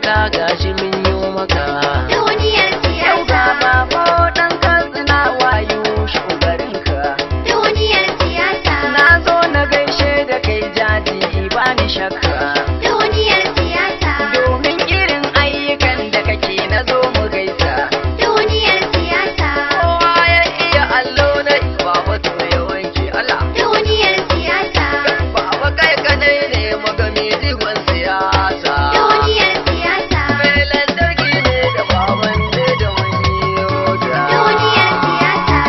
siyasa gashi min yo maka. Duniyar siyasa. Baba dan Katsina wayo shugarinka. Duniyar siyasa. Na zo na gaishe da kai jaji bani shakka. Duniyar siyasa. Domin irin ayyukan da kake na zo mu gaisa. Duniyar siyasa. Kowa ya iya allo na baba to ya wanke Allah. Duniyar siyasa. Baba kai kadai ne magami digon siyasa. Duniyar siyasa. Mai lantarki ne da baban da wani yoda. Duniyar siyasa.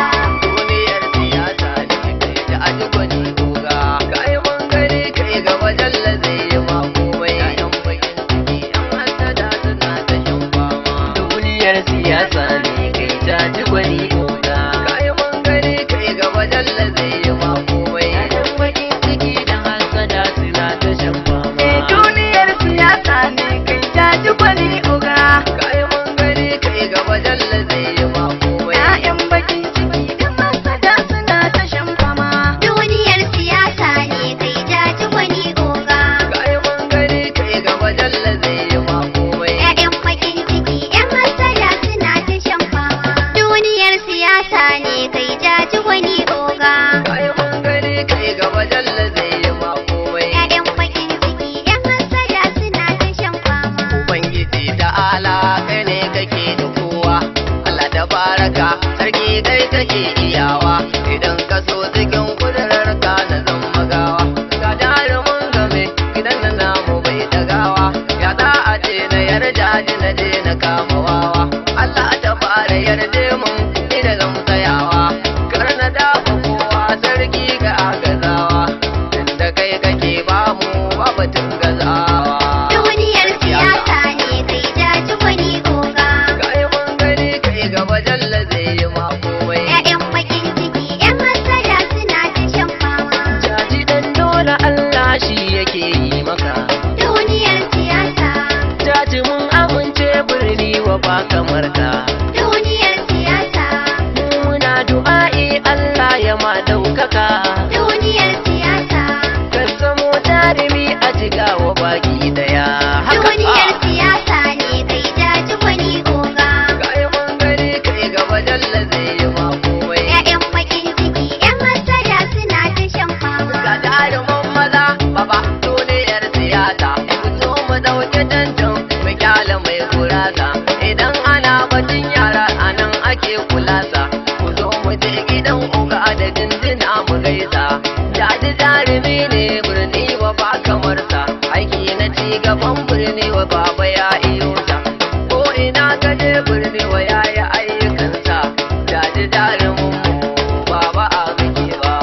Duniyar siyasa ne kai da aji gwani goga. Kai mun gani kai ga wajen zai yi ma komai. Yan bakin ciki yan hasada suna ta shan fama. Duniyar siyasa ne kai ta ji gwani goga. Kai mun gani kai ga wajen zai yi ma komai. Yan bakin ciki dan hasada suna ta shan fama. Duniyar siyasa ne kai ta ji gwani goga. Kai mun gani kai ga wajen zai yi ma komai. Yan bakin ciki dan hasada suna ta shan fama. Duniyar siyasa ne kai jaji gwani oga. Kai mun gani kai ga wajen zai yi ma komai. Ƴaƴan bakin ciki ƴan hasada suna ta shan fama. Duniyar siyasa ne kai jaji gwani oga. Kai mun gani kai ga wajen zai yi ma komai. Ƴaƴan bakin ciki ƴan hasada suna ta shan fama. Ubangiji da ala kai ne kake da kowa. Allah da baraka sarki kai kake iyawa. Idan ka so cikin kudurarka na zan magawa. Ga jarumin game gidan na namu bai dagawa. Ya za a ce na yarda ji na je na kama wawa. Allah ta fara yarda mun ni da zan tsayawa. Kar na dafa kowa sarki ga agazawa. Tunda kai kake bamu ba batun gazawa. Duniyar siyasa ne kai jaji gwani oga. Kai mun gani kai ga wajen zai yi ma komai. Ƴaƴan bakin ciki ƴan hasada suna ta shan fama. Jaji dan dole Allah shi yake yi maka. Duniyar siyasa. Jaji mun amince birni wa ba kamar ka. Duniyar siyasa. Mu muna du'a'i Allah ya ma daukaka. Duniyar siyasa. Ka zamo jarumi a jigawa baki daya. Duniyar siyasa ne kai jaji gwani oga. Kai mun gani kai ga wajen zai yi ma komai. Ƴaƴan bakin ciki ƴan hasada suna ta shan fama. Ga jaruman maza baba duniyar siyasa. Zo mu dauki dandan mu kyale mai kurasa. Idan ana batun yara anan ake kulasa. Ku zo mu je gidan uga da dindina mu gaisa. Jaji jarumi ne birni wa ba kamar sa. Aiki na ci gaban birni wa baba ya iyo ta. Ko ina ka je birni wa yayi ayyukansa. Jaji jarumin mu baba a muke ba.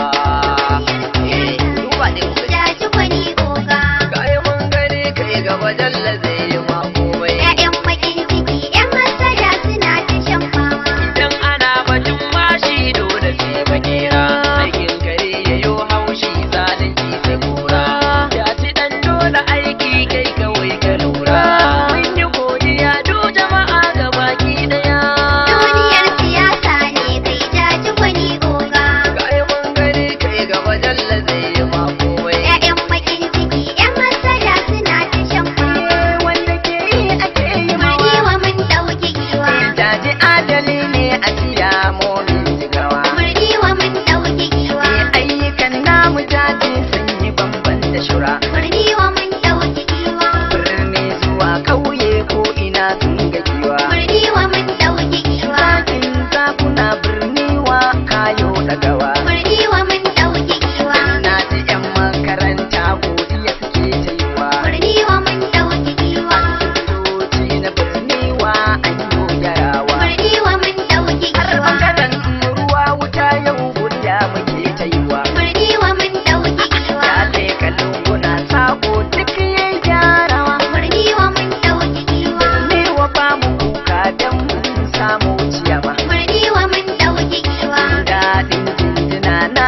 Duba ne ku Jaji gwani oga. kai mun gani kai ga wajen zai yi ma komai. Ƴaƴan bakin ciki ƴan hasada suna ta shan fama. Idan ana batun mashi dole sai bakera. Aikin kare ya yo haushi zalunci sai kura. Ya ci dan dole aiki kai kawai ka lura. Mun yi godiya do jama'a ga baki daya. Duniyar siyasa ne kai jaji gwani oga. Kai mun gani kai ga wajen zai yi ma komai. Ƴaƴan bakin ciki ƴan hasada suna ta shan fama. Wanda ke yi ake yi Mani mawa. wa mun ɗauki giwa. Jaji adali ne a siya momin jigawa. Murni wa mun ɗauki giwa. Ayyukan namu jaji sun yi bamban da shura. Murni wa mun ɗauki giwa. Birni zuwa kauye ko ina sun ga giwa. Murni wa mun ɗauki giwa. Zakin zakuna birni wa kayo dagawa. Murni wa mun ɗauki giwa. Na ji yan makaranta godiya suke taiwa. Murni wa mun ɗauki giwa. Asibitoci na birni wa an yi gyarawa. Murni wa mun ɗauki Har giwa. bangaren ruwa wuta yau godiya muke taiwa. Murni wa mun ɗauki giwa. Ya leka lunguna sako duk yayi gyarawa. Murni wa mun ɗauki giwa. Birni wa ba mu kuka don mun samu ciyama. Murni wa mun ɗauki giwa. Daɗin jinjina na